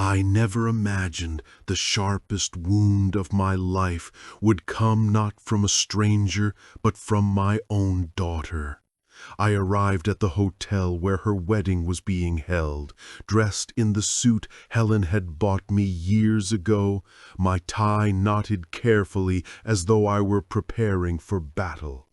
I never imagined the sharpest wound of my life would come not from a stranger, but from my own daughter. I arrived at the hotel where her wedding was being held, dressed in the suit Helen had bought me years ago, my tie knotted carefully as though I were preparing for battle.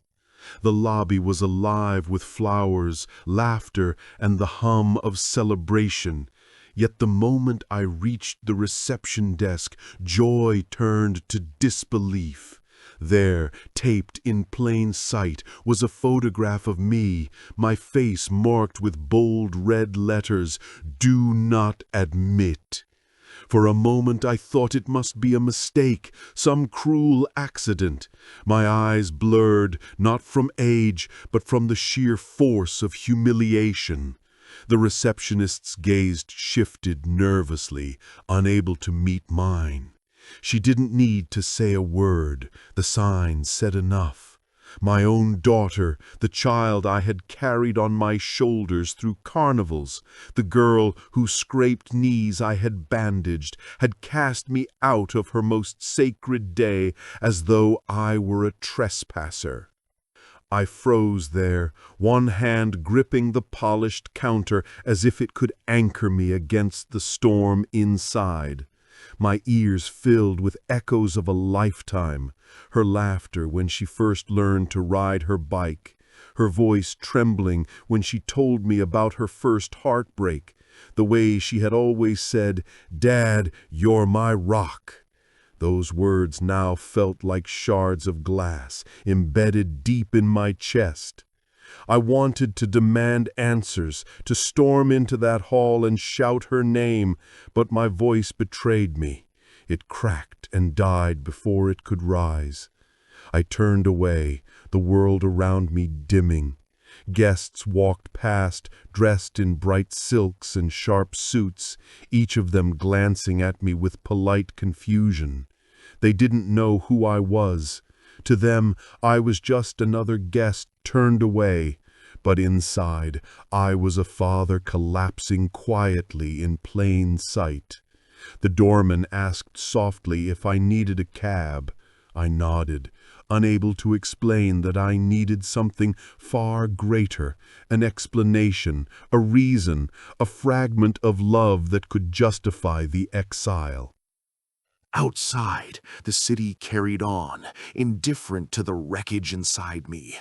The lobby was alive with flowers, laughter, and the hum of celebration. Yet the moment I reached the reception desk, joy turned to disbelief. There, taped in plain sight, was a photograph of me, my face marked with bold red letters, "Do not admit." For a moment I thought it must be a mistake, some cruel accident. My eyes blurred, not from age, but from the sheer force of humiliation. The receptionist's gaze shifted nervously, unable to meet mine. She didn't need to say a word. The sign said enough. My own daughter, the child I had carried on my shoulders through carnivals, the girl whose scraped knees I had bandaged, had cast me out of her most sacred day as though I were a trespasser. I froze there, one hand gripping the polished counter as if it could anchor me against the storm inside. My ears filled with echoes of a lifetime, her laughter when she first learned to ride her bike, her voice trembling when she told me about her first heartbreak, the way she had always said, "Dad, you're my rock." Those words now felt like shards of glass, embedded deep in my chest. I wanted to demand answers, to storm into that hall and shout her name, but my voice betrayed me. It cracked and died before it could rise. I turned away, the world around me dimming. Guests walked past, dressed in bright silks and sharp suits, each of them glancing at me with polite confusion. They didn't know who I was. To them, I was just another guest turned away, but inside, I was a father collapsing quietly in plain sight. The doorman asked softly if I needed a cab. I nodded, unable to explain that I needed something far greater, an explanation, a reason, a fragment of love that could justify the exile. Outside, the city carried on, indifferent to the wreckage inside me.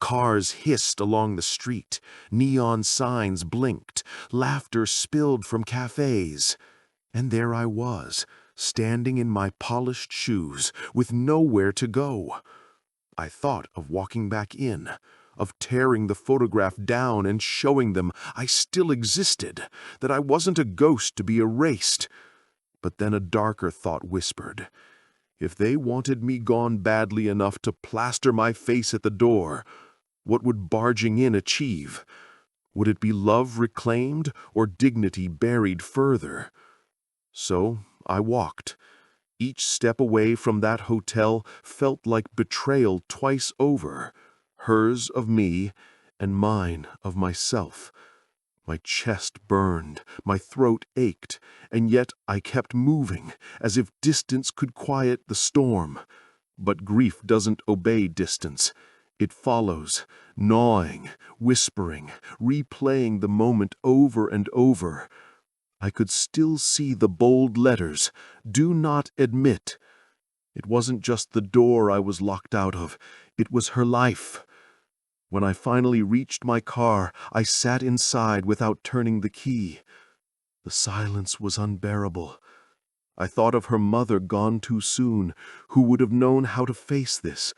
Cars hissed along the street, neon signs blinked, laughter spilled from cafes. And there I was, standing in my polished shoes, with nowhere to go. I thought of walking back in, of tearing the photograph down and showing them I still existed, that I wasn't a ghost to be erased. But then a darker thought whispered, if they wanted me gone badly enough to plaster my face at the door, what would barging in achieve? Would it be love reclaimed or dignity buried further? So I walked. Each step away from that hotel felt like betrayal twice over, hers of me and mine of myself. My chest burned, my throat ached, and yet I kept moving, as if distance could quiet the storm. But grief doesn't obey distance. It follows, gnawing, whispering, replaying the moment over and over. I could still see the bold letters, "Do not admit." It wasn't just the door I was locked out of, it was her life. When I finally reached my car, I sat inside without turning the key. The silence was unbearable. I thought of her mother gone too soon, who would have known how to face this.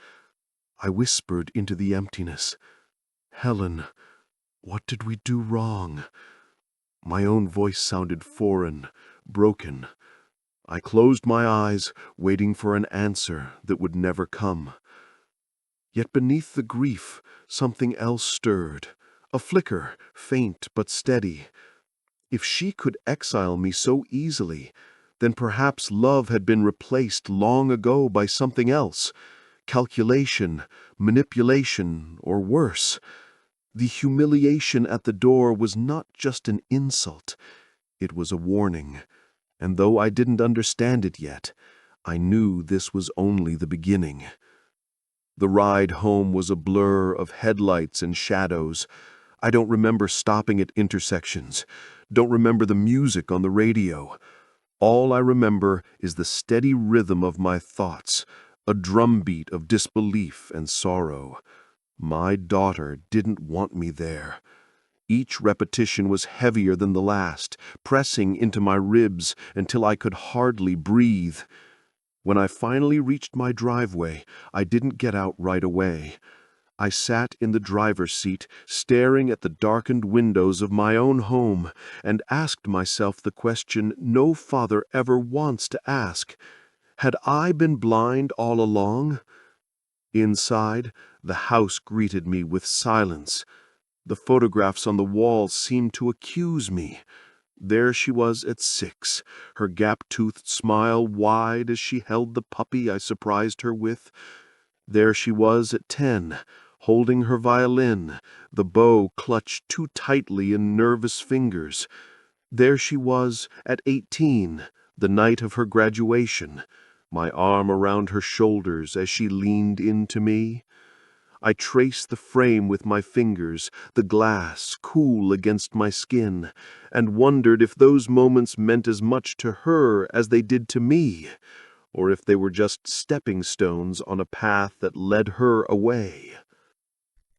I whispered into the emptiness, "Helen, what did we do wrong?" My own voice sounded foreign, broken. I closed my eyes, waiting for an answer that would never come. Yet beneath the grief, something else stirred, a flicker, faint but steady. If she could exile me so easily, then perhaps love had been replaced long ago by something else, calculation, manipulation, or worse. The humiliation at the door was not just an insult, it was a warning. And though I didn't understand it yet, I knew this was only the beginning. The ride home was a blur of headlights and shadows. I don't remember stopping at intersections, don't remember the music on the radio. All I remember is the steady rhythm of my thoughts, a drumbeat of disbelief and sorrow. My daughter didn't want me there. Each repetition was heavier than the last, pressing into my ribs until I could hardly breathe. When I finally reached my driveway, I didn't get out right away. I sat in the driver's seat, staring at the darkened windows of my own home, and asked myself the question no father ever wants to ask. Had I been blind all along? Inside, the house greeted me with silence. The photographs on the wall seemed to accuse me. There she was at 6, her gap-toothed smile wide as she held the puppy I surprised her with. There she was at 10, holding her violin, the bow clutched too tightly in nervous fingers. There she was at 18, the night of her graduation, my arm around her shoulders as she leaned into me. I traced the frame with my fingers, the glass cool against my skin, and wondered if those moments meant as much to her as they did to me, or if they were just stepping stones on a path that led her away.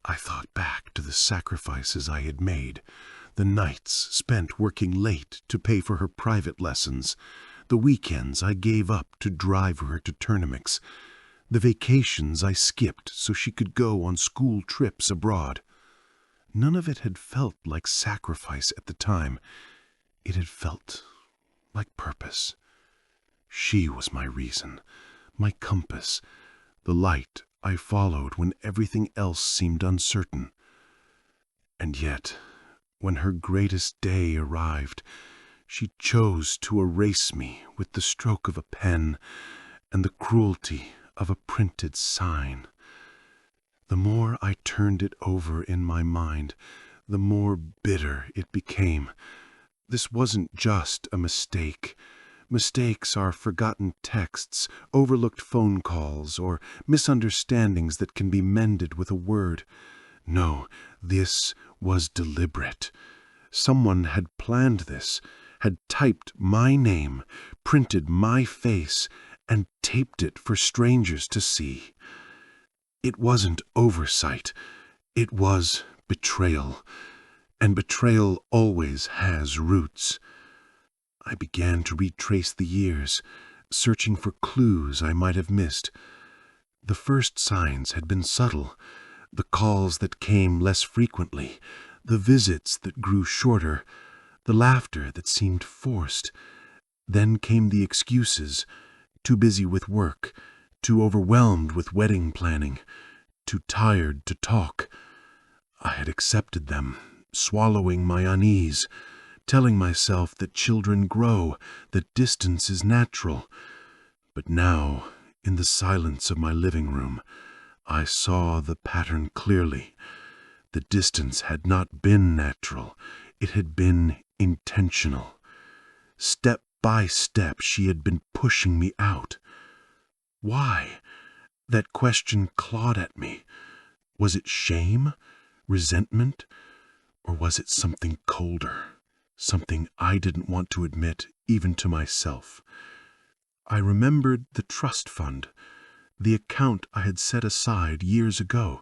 I thought back to the sacrifices I had made, the nights spent working late to pay for her private lessons, the weekends I gave up to drive her to tournaments, the vacations I skipped so she could go on school trips abroad. None of it had felt like sacrifice at the time. It had felt like purpose. She was my reason, my compass, the light I followed when everything else seemed uncertain. And yet, when her greatest day arrived, she chose to erase me with the stroke of a pen and the cruelty of a printed sign. The more I turned it over in my mind, the more bitter it became. This wasn't just a mistake. Mistakes are forgotten texts, overlooked phone calls, or misunderstandings that can be mended with a word. No, this was deliberate. Someone had planned this, had typed my name, printed my face, and taped it for strangers to see. It wasn't oversight. It was betrayal. And betrayal always has roots. I began to retrace the years, searching for clues I might have missed. The first signs had been subtle, the calls that came less frequently, the visits that grew shorter, the laughter that seemed forced. Then came the excuses, too busy with work, too overwhelmed with wedding planning, too tired to talk. I had accepted them, swallowing my unease, telling myself that children grow, that distance is natural. But now, in the silence of my living room, I saw the pattern clearly. The distance had not been natural. It had been intentional. Step by step, she had been pushing me out. Why? That question clawed at me. Was it shame, resentment, or was it something colder, something I didn't want to admit even to myself? I remembered the trust fund, the account I had set aside years ago,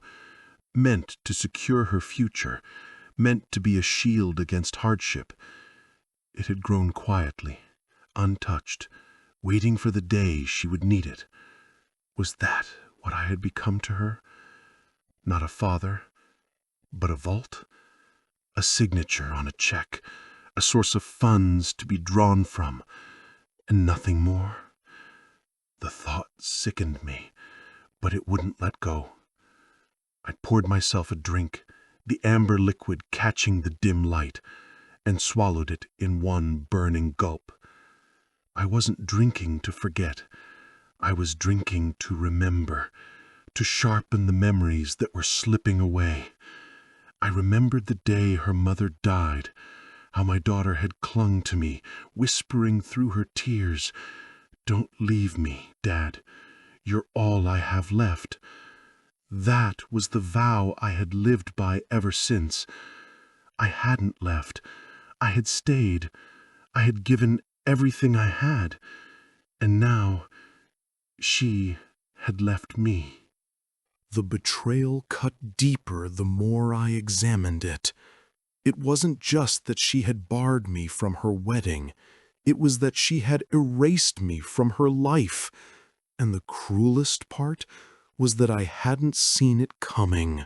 meant to secure her future, meant to be a shield against hardship. It had grown quietly, untouched, waiting for the day she would need it. Was that what I had become to her? Not a father, but a vault? A signature on a check, a source of funds to be drawn from, and nothing more? The thought sickened me, but it wouldn't let go. I poured myself a drink, the amber liquid catching the dim light, and swallowed it in one burning gulp. I wasn't drinking to forget. I was drinking to remember, to sharpen the memories that were slipping away. I remembered the day her mother died, how my daughter had clung to me, whispering through her tears, "Don't leave me, Dad. You're all I have left." That was the vow I had lived by ever since. I hadn't left. I had stayed. I had given everything I had. And now she had left me. The betrayal cut deeper the more I examined it. It wasn't just that she had barred me from her wedding. It was that she had erased me from her life. And the cruelest part was that I hadn't seen it coming.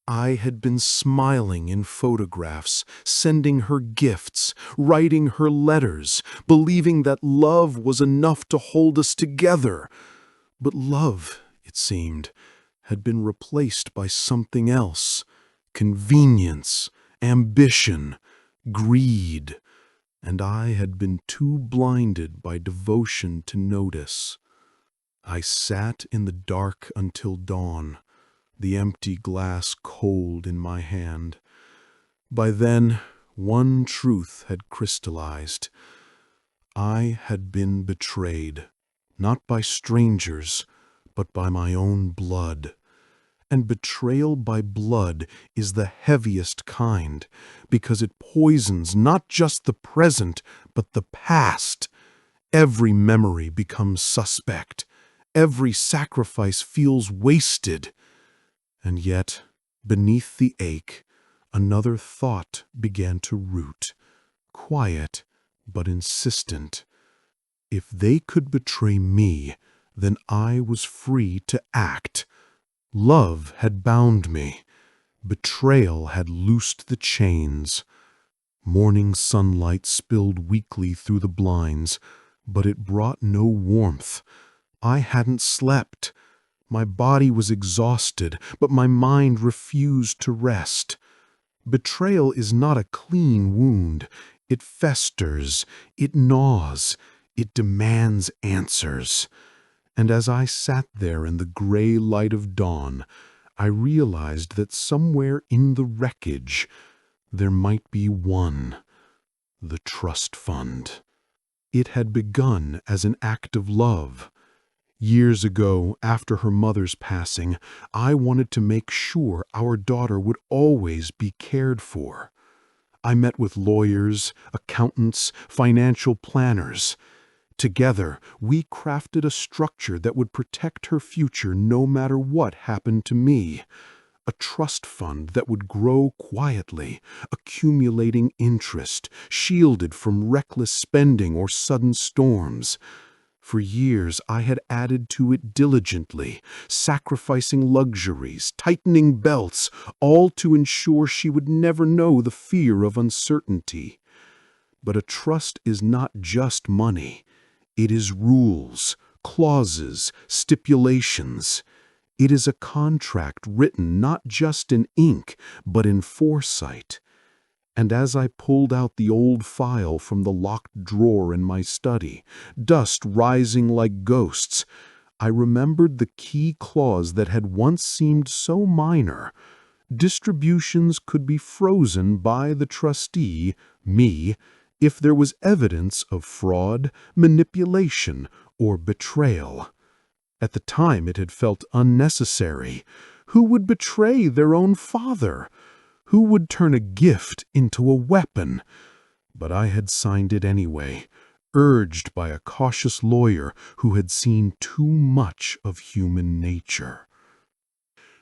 I had been smiling in photographs, sending her gifts, writing her letters, believing that love was enough to hold us together. But love, it seemed, had been replaced by something else: convenience, ambition, greed. And I had been too blinded by devotion to notice. I sat in the dark until dawn, the empty glass cold in my hand. By then, one truth had crystallized. I had been betrayed, not by strangers, but by my own blood. And betrayal by blood is the heaviest kind, because it poisons not just the present, but the past. Every memory becomes suspect. Every sacrifice feels wasted. And yet, beneath the ache, another thought began to root, quiet but insistent. If they could betray me, then I was free to act. Love had bound me. Betrayal had loosed the chains. Morning sunlight spilled weakly through the blinds, but it brought no warmth. I hadn't slept. My body was exhausted, but my mind refused to rest. Betrayal is not a clean wound. It festers, it gnaws, it demands answers. And as I sat there in the gray light of dawn, I realized that somewhere in the wreckage there might be one: the trust fund. It had begun as an act of love. Years ago, after her mother's passing, I wanted to make sure our daughter would always be cared for. I met with lawyers, accountants, financial planners. Together, we crafted a structure that would protect her future no matter what happened to me. A trust fund that would grow quietly, accumulating interest, shielded from reckless spending or sudden storms. For years, I had added to it diligently, sacrificing luxuries, tightening belts, all to ensure she would never know the fear of uncertainty. But a trust is not just money. It is rules, clauses, stipulations. It is a contract written not just in ink, but in foresight. And as I pulled out the old file from the locked drawer in my study, dust rising like ghosts, I remembered the key clause that had once seemed so minor. Distributions could be frozen by the trustee, me, if there was evidence of fraud, manipulation, or betrayal. At the time it had felt unnecessary. Who would betray their own father? Who would turn a gift into a weapon? But I had signed it anyway, urged by a cautious lawyer who had seen too much of human nature.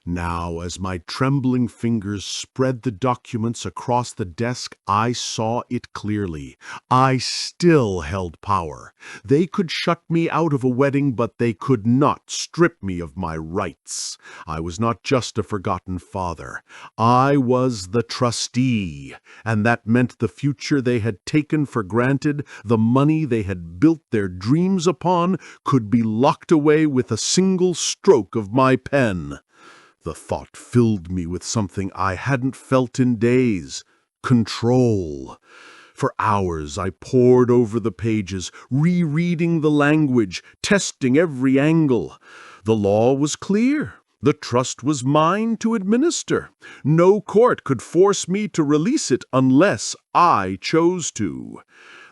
Now, as my trembling fingers spread the documents across the desk, I saw it clearly. I still held power. They could shut me out of a wedding, but they could not strip me of my rights. I was not just a forgotten father. I was the trustee, and that meant the future they had taken for granted, the money they had built their dreams upon, could be locked away with a single stroke of my pen. The thought filled me with something I hadn't felt in days: control. For hours I pored over the pages, rereading the language, testing every angle. The law was clear. The trust was mine to administer. No court could force me to release it unless I chose to.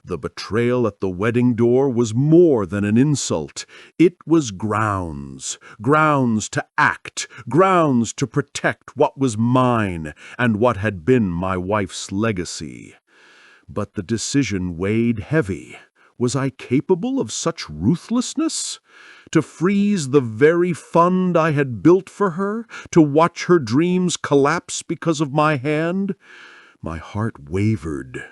The betrayal at the wedding door was more than an insult. It was grounds to act, grounds to protect what was mine and what had been my wife's legacy. But the decision weighed heavy. Was I capable of such ruthlessness? To freeze the very fund I had built for her? To watch her dreams collapse because of my hand? My heart wavered.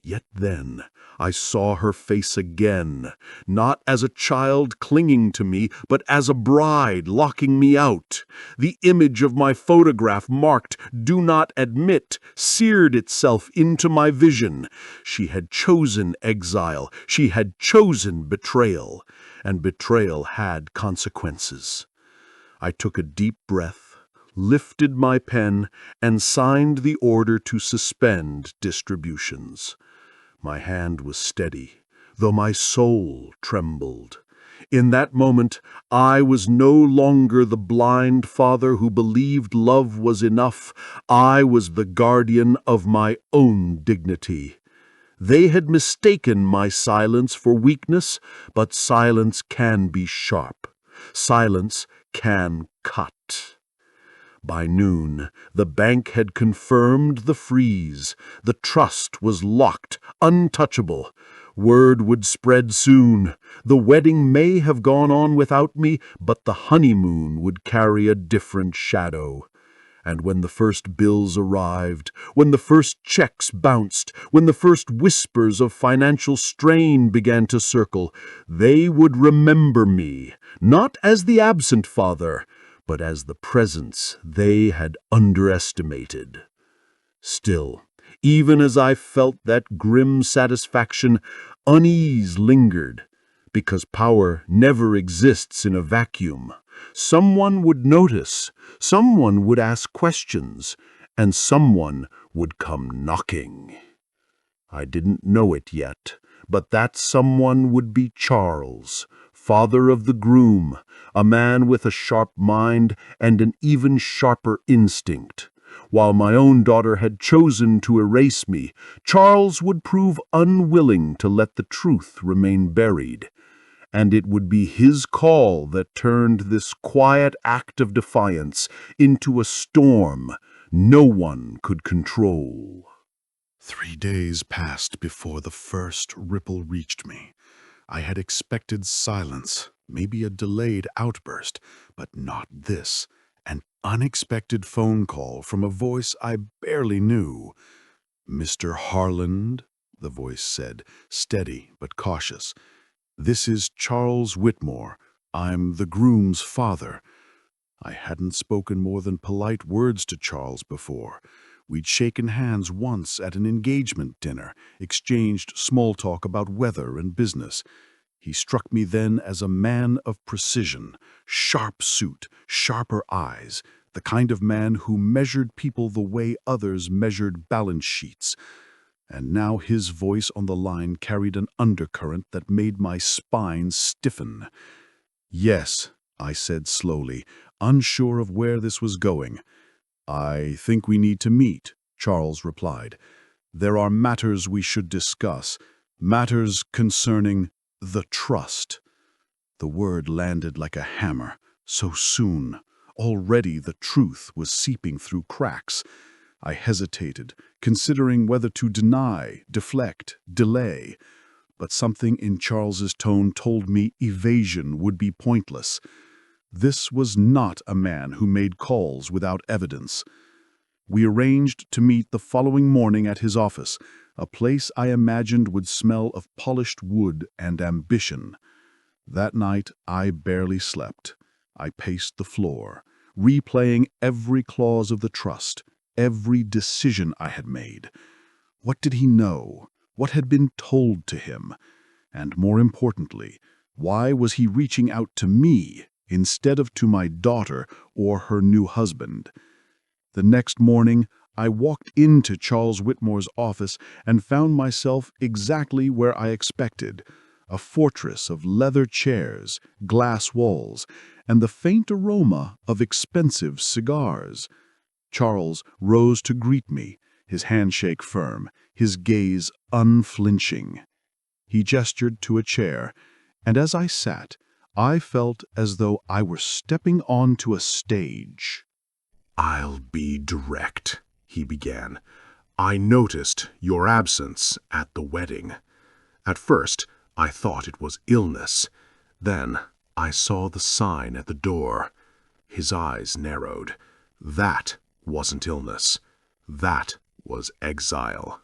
Yet then I saw her face again, not as a child clinging to me, but as a bride locking me out. The image of my photograph marked "Do Not Admit" seared itself into my vision. She had chosen exile. She had chosen betrayal. And betrayal had consequences. I took a deep breath, lifted my pen, and signed the order to suspend distributions. My hand was steady, though my soul trembled. In that moment, I was no longer the blind father who believed love was enough. I was the guardian of my own dignity. They had mistaken my silence for weakness, but silence can be sharp. Silence can cut. By noon, the bank had confirmed the freeze. The trust was locked, untouchable. Word would spread soon. The wedding may have gone on without me, but the honeymoon would carry a different shadow. And when the first bills arrived, when the first checks bounced, when the first whispers of financial strain began to circle, they would remember me, not as the absent father, but as the presence they had underestimated. Still, even as I felt that grim satisfaction, unease lingered, because power never exists in a vacuum. Someone would notice, someone would ask questions, and someone would come knocking. I didn't know it yet, but that someone would be Charles, father of the groom, a man with a sharp mind and an even sharper instinct. While my own daughter had chosen to erase me, Charles would prove unwilling to let the truth remain buried. And it would be his call that turned this quiet act of defiance into a storm no one could control. 3 days passed before the first ripple reached me. I had expected silence, maybe a delayed outburst, but not this. An unexpected phone call from a voice I barely knew. "Mr. Harland," the voice said, steady but cautious. "This is Charles Whitmore. I'm the groom's father." I hadn't spoken more than polite words to Charles before. We'd shaken hands once at an engagement dinner, exchanged small talk about weather and business. He struck me then as a man of precision, sharp suit, sharper eyes, the kind of man who measured people the way others measured balance sheets. And now his voice on the line carried an undercurrent that made my spine stiffen. "Yes," I said slowly, unsure of where this was going. "I think we need to meet," Charles replied. "There are matters we should discuss, matters concerning the trust." The word landed like a hammer. So soon. Already the truth was seeping through cracks. I hesitated, considering whether to deny, deflect, delay. But something in Charles's tone told me evasion would be pointless. This was not a man who made calls without evidence. We arranged to meet the following morning at his office, a place I imagined would smell of polished wood and ambition. That night I barely slept. I paced the floor, replaying every clause of the trust, every decision I had made. What did he know? What had been told to him? And more importantly, why was he reaching out to me instead of to my daughter or her new husband? The next morning, I walked into Charles Whitmore's office and found myself exactly where I expected, a fortress of leather chairs, glass walls, and the faint aroma of expensive cigars. Charles rose to greet me, his handshake firm, his gaze unflinching. He gestured to a chair, and as I sat, I felt as though I were stepping onto a stage. "I'll be direct," he began. "I noticed your absence at the wedding. At first, I thought it was illness. Then, I saw the sign at the door." His eyes narrowed. "That wasn't illness. That was exile."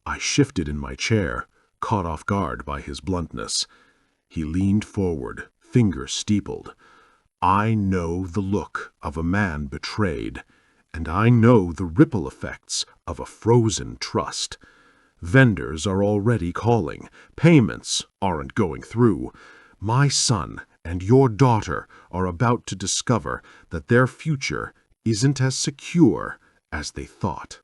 I shifted in my chair, caught off guard by his bluntness. He leaned forward, finger steepled. "I know the look of a man betrayed, and I know the ripple effects of a frozen trust. Vendors are already calling. Payments aren't going through. My son and your daughter are about to discover that their future isn't as secure as they thought."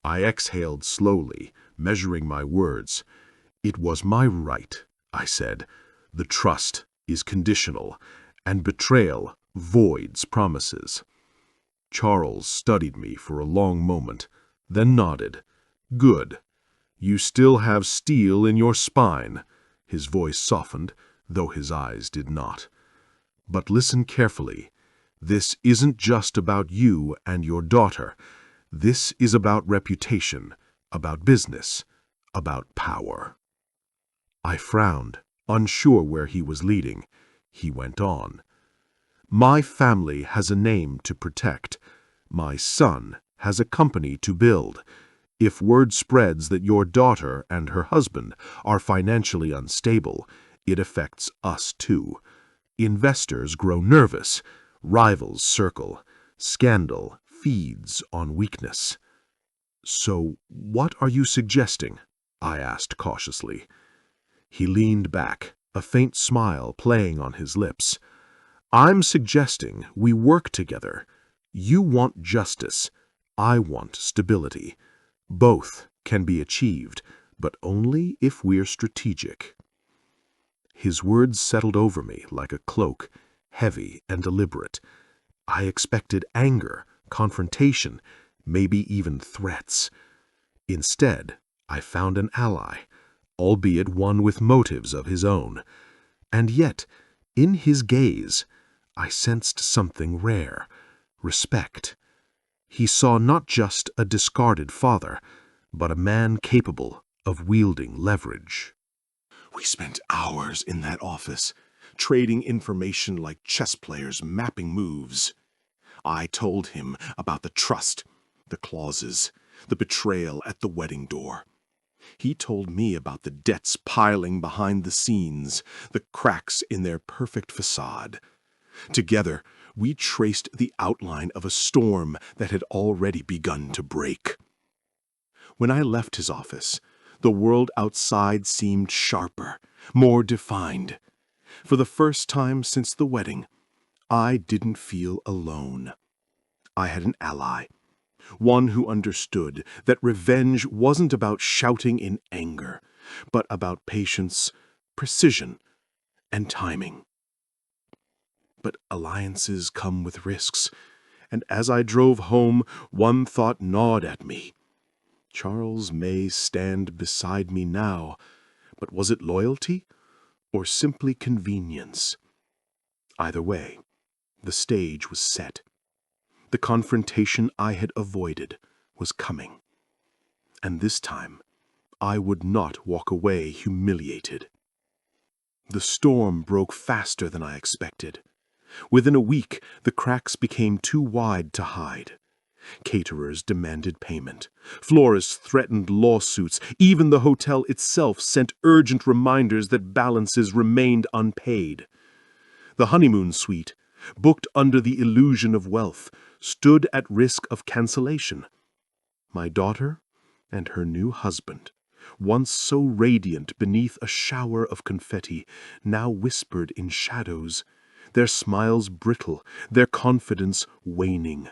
I exhaled slowly, measuring my words. "It was my right," I said. "The trust is conditional, and betrayal voids promises." Charles studied me for a long moment, then nodded. "Good. You still have steel in your spine." His voice softened, though his eyes did not. "But listen carefully. This isn't just about you and your daughter. This is about reputation, about business, about power." I frowned, unsure where he was leading. He went on. "My family has a name to protect. My son has a company to build. If word spreads that your daughter and her husband are financially unstable, it affects us too. Investors grow nervous. Rivals circle. Scandal feeds on weakness." "So what are you suggesting?" I asked cautiously. He leaned back, a faint smile playing on his lips. "I'm suggesting we work together. You want justice. I want stability. Both can be achieved, but only if we're strategic." His words settled over me like a cloak, heavy and deliberate. I expected anger, confrontation, maybe even threats. Instead, I found an ally, albeit one with motives of his own. And yet, in his gaze, I sensed something rare: respect. He saw not just a discarded father, but a man capable of wielding leverage. We spent hours in that office, trading information like chess players mapping moves. I told him about the trust, the clauses, the betrayal at the wedding door. He told me about the debts piling behind the scenes, the cracks in their perfect facade. Together, we traced the outline of a storm that had already begun to break. When I left his office, the world outside seemed sharper, more defined. For the first time since the wedding, I didn't feel alone. I had an ally, one who understood that revenge wasn't about shouting in anger, but about patience, precision, and timing. But alliances come with risks, and as I drove home, one thought gnawed at me. Charles may stand beside me now, but was it loyalty or simply convenience? Either way, the stage was set. The confrontation I had avoided was coming. And this time, I would not walk away humiliated. The storm broke faster than I expected. Within a week, the cracks became too wide to hide. Caterers demanded payment. Florists threatened lawsuits. Even the hotel itself sent urgent reminders that balances remained unpaid. The honeymoon suite, booked under the illusion of wealth, stood at risk of cancellation. My daughter and her new husband, once so radiant beneath a shower of confetti, now whispered in shadows, their smiles brittle, their confidence waning.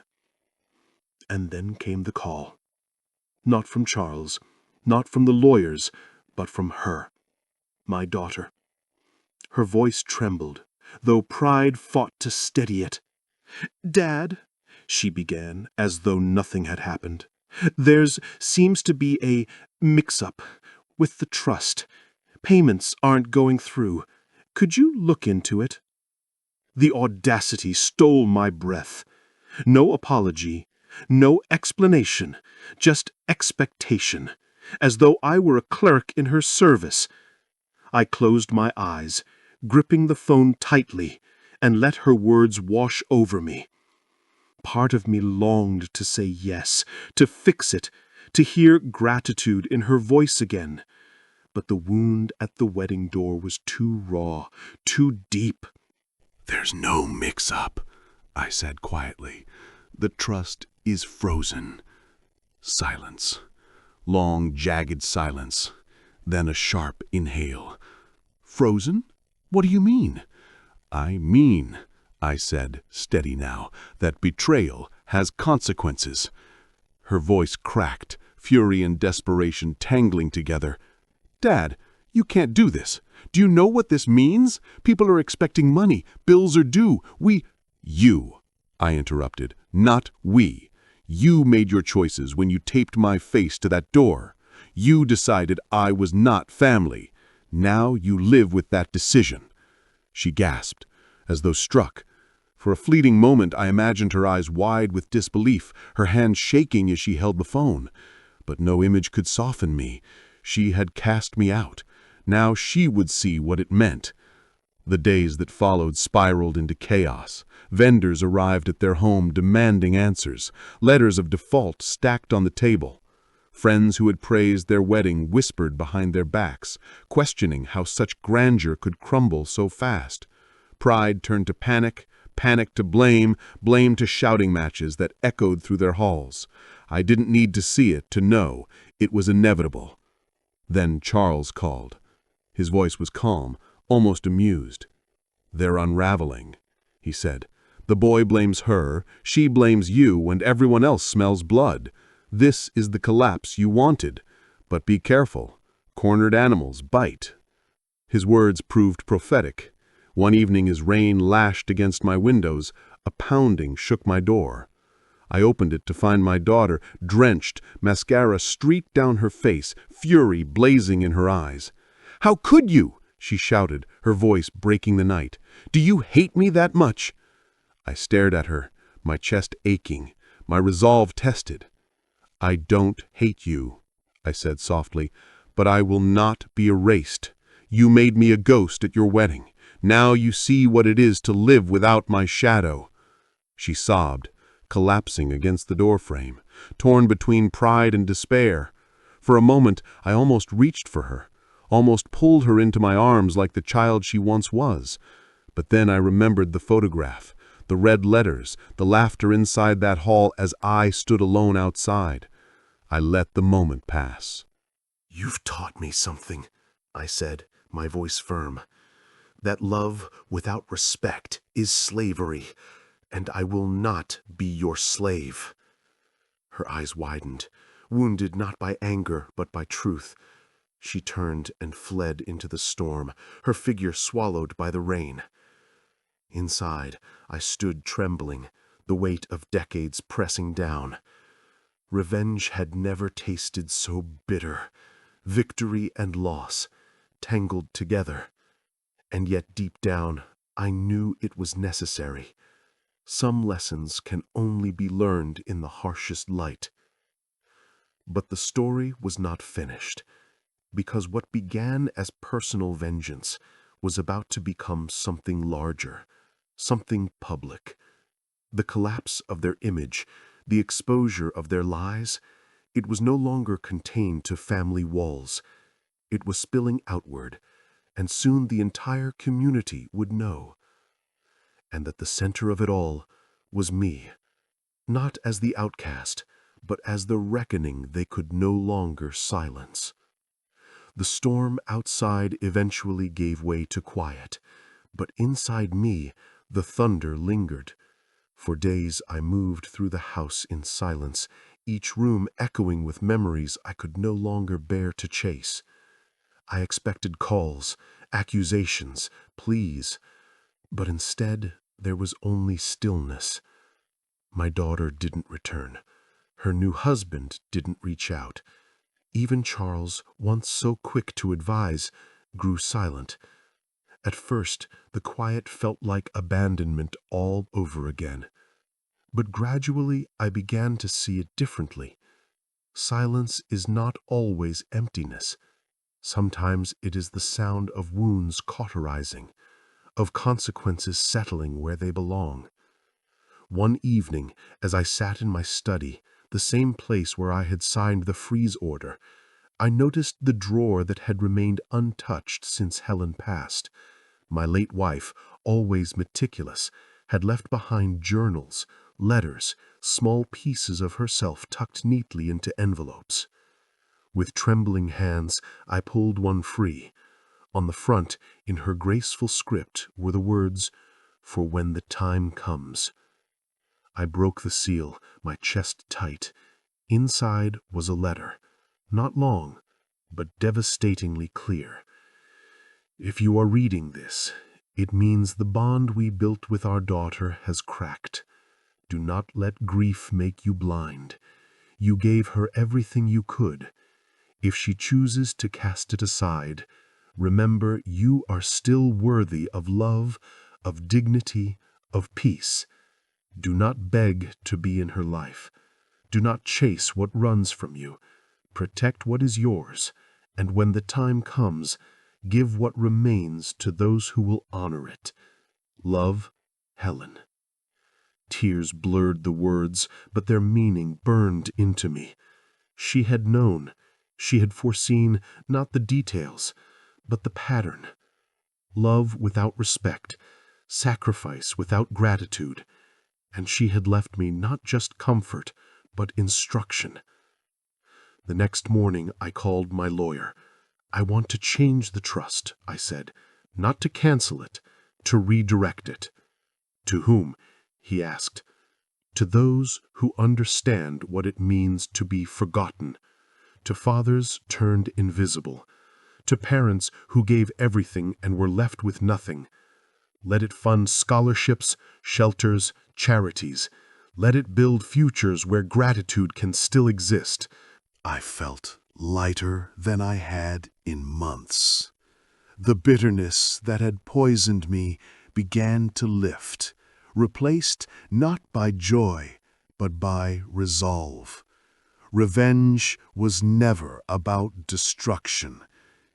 And then came the call. Not from Charles, not from the lawyers, but from her. my daughter. Her voice trembled, though pride fought to steady it. "Dad," she began, as though nothing had happened, seems to be a mix-up with the trust. Payments aren't going through. Could you look into it?" The audacity stole my breath. No apology, no explanation, just expectation, as though I were a clerk in her service. I closed my eyes, gripping the phone tightly, and let her words wash over me. Part of me longed to say yes, to fix it, to hear gratitude in her voice again. But the wound at the wedding door was too raw, too deep. "There's no mix-up," I said quietly. "The trust is frozen." Silence. Long, jagged silence. Then a sharp inhale. "Frozen? What do you mean?" "I mean," I said, steady now, "that betrayal has consequences." Her voice cracked, fury and desperation tangling together. "Dad, you can't do this. Do you know what this means? People are expecting money. Bills are due. You, I interrupted, not we. You made your choices when you taped my face to that door. You decided I was not family. Now you live with that decision." She gasped, as though struck. For a fleeting moment I imagined her eyes wide with disbelief, her hands shaking as she held the phone. But no image could soften me. She had cast me out. Now she would see what it meant. The days that followed spiraled into chaos. Vendors arrived at their home demanding answers, letters of default stacked on the table. Friends who had praised their wedding whispered behind their backs, questioning how such grandeur could crumble so fast. Pride turned to panic, panic to blame, blame to shouting matches that echoed through their halls. I didn't need to see it to know it was inevitable. Then Charles called. His voice was calm, almost amused. "They're unraveling," he said. "The boy blames her, she blames you, and everyone else smells blood. This is the collapse you wanted. But be careful. Cornered animals bite." His words proved prophetic. One evening as rain lashed against my windows, a pounding shook my door. I opened it to find my daughter, drenched, mascara streaked down her face, fury blazing in her eyes. "How could you?" she shouted, her voice breaking the night. "Do you hate me that much?" I stared at her, my chest aching, my resolve tested. "I don't hate you," I said softly, "but I will not be erased. You made me a ghost at your wedding. Now you see what it is to live without my shadow." She sobbed, collapsing against the doorframe, torn between pride and despair. For a moment I almost reached for her, almost pulled her into my arms like the child she once was. But then I remembered the photograph, the red letters, the laughter inside that hall as I stood alone outside. I let the moment pass. "You've taught me something," I said, my voice firm. "That love without respect is slavery, and I will not be your slave." Her eyes widened, wounded not by anger but by truth. She turned and fled into the storm, her figure swallowed by the rain. Inside, I stood trembling, the weight of decades pressing down. Revenge had never tasted so bitter, victory and loss, tangled together. And yet deep down, I knew it was necessary. Some lessons can only be learned in the harshest light. But the story was not finished, because what began as personal vengeance was about to become something larger, something public. The collapse of their image, the exposure of their lies, it was no longer contained to family walls. It was spilling outward, and soon the entire community would know. And that the center of it all was me, not as the outcast, but as the reckoning they could no longer silence. The storm outside eventually gave way to quiet, but inside me the thunder lingered. For days I moved through the house in silence, each room echoing with memories I could no longer bear to chase. I expected calls, accusations, pleas, but instead there was only stillness. My daughter didn't return. Her new husband didn't reach out. Even Charles, once so quick to advise, grew silent. At first, the quiet felt like abandonment all over again. But gradually I began to see it differently. Silence is not always emptiness. Sometimes it is the sound of wounds cauterizing, of consequences settling where they belong. One evening, as I sat in my study, the same place where I had signed the freeze order, I noticed the drawer that had remained untouched since Helen passed. My late wife, always meticulous, had left behind journals, letters, small pieces of herself tucked neatly into envelopes. With trembling hands, I pulled one free. On the front, in her graceful script, were the words, "For when the time comes." I broke the seal, my chest tight. Inside was a letter, not long, but devastatingly clear. If you are reading this, it means the bond we built with our daughter has cracked. Do not let grief make you blind. You gave her everything you could. If she chooses to cast it aside, remember you are still worthy of love, of dignity, of peace. Do not beg to be in her life. Do not chase what runs from you. Protect what is yours, and when the time comes, give what remains to those who will honor it. Love, Helen. Tears blurred the words, but their meaning burned into me. She had known. She had foreseen not the details, but the pattern. Love without respect, sacrifice without gratitude, and she had left me not just comfort, but instruction. The next morning I called my lawyer. "I want to change the trust," I said, "not to cancel it, to redirect it." "To whom?" he asked. "To those who understand what it means to be forgotten, to fathers turned invisible, to parents who gave everything and were left with nothing. Let it fund scholarships, shelters, charities. Let it build futures where gratitude can still exist." I felt lighter than I had in months. The bitterness that had poisoned me began to lift, replaced not by joy, but by resolve. Revenge was never about destruction.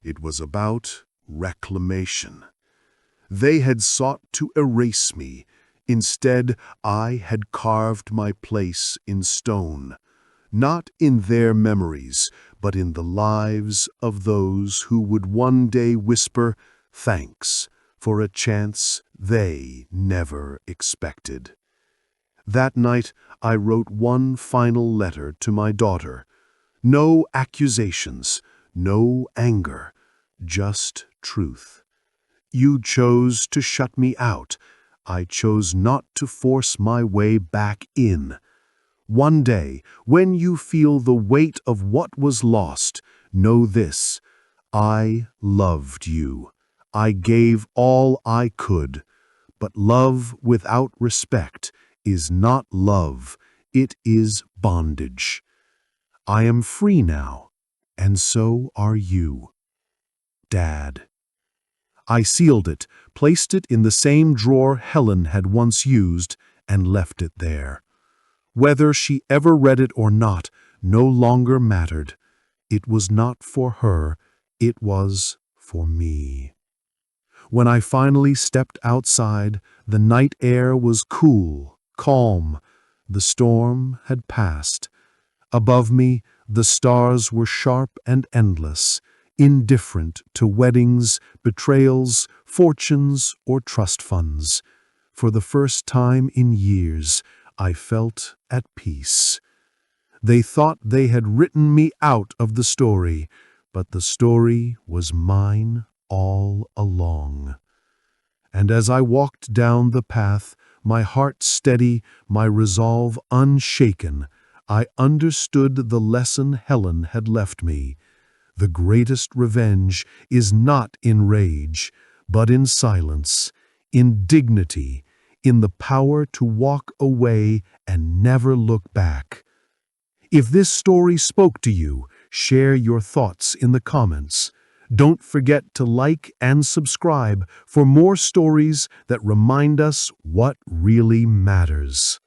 It was about reclamation. They had sought to erase me. Instead, I had carved my place in stone, not in their memories, but in the lives of those who would one day whisper thanks for a chance they never expected. That night, I wrote one final letter to my daughter. No accusations, no anger, just truth. You chose to shut me out. I chose not to force my way back in. One day, when you feel the weight of what was lost, know this: I loved you. I gave all I could. But love without respect is not love. It is bondage. I am free now, and so are you. Dad. I sealed it, placed it in the same drawer Helen had once used, and left it there. Whether she ever read it or not no longer mattered. It was not for her, it was for me. When I finally stepped outside, the night air was cool, calm. The storm had passed. Above me, the stars were sharp and endless, indifferent to weddings, betrayals, fortunes, or trust funds. For the first time in years, I felt at peace. They thought they had written me out of the story, but the story was mine all along. And as I walked down the path, my heart steady, my resolve unshaken, I understood the lesson Helen had left me. The greatest revenge is not in rage, but in silence, in dignity, in the power to walk away and never look back. If this story spoke to you, share your thoughts in the comments. Don't forget to like and subscribe for more stories that remind us what really matters.